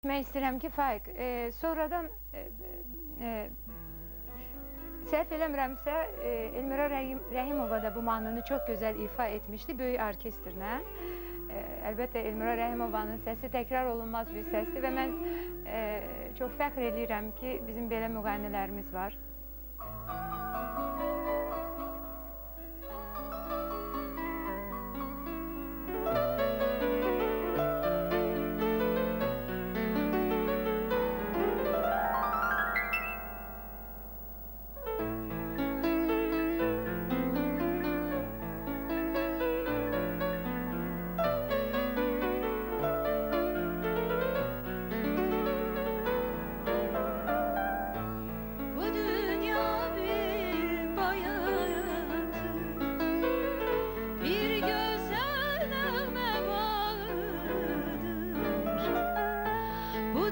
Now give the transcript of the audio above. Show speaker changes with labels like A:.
A: Mən istəyirəm ki, Faiq, sonradan səhv eləmirəmsə, Elmira Rəhimova da bu mahnını çox gözəl ifa etmişdi böyük orkestrlə. Əlbəttə Elmira Rəhimovanın səsi təkrar olunmaz bir səsdir və mən çox fəxr edirəm ki, bizim belə müğənnilərimiz var.
B: Bu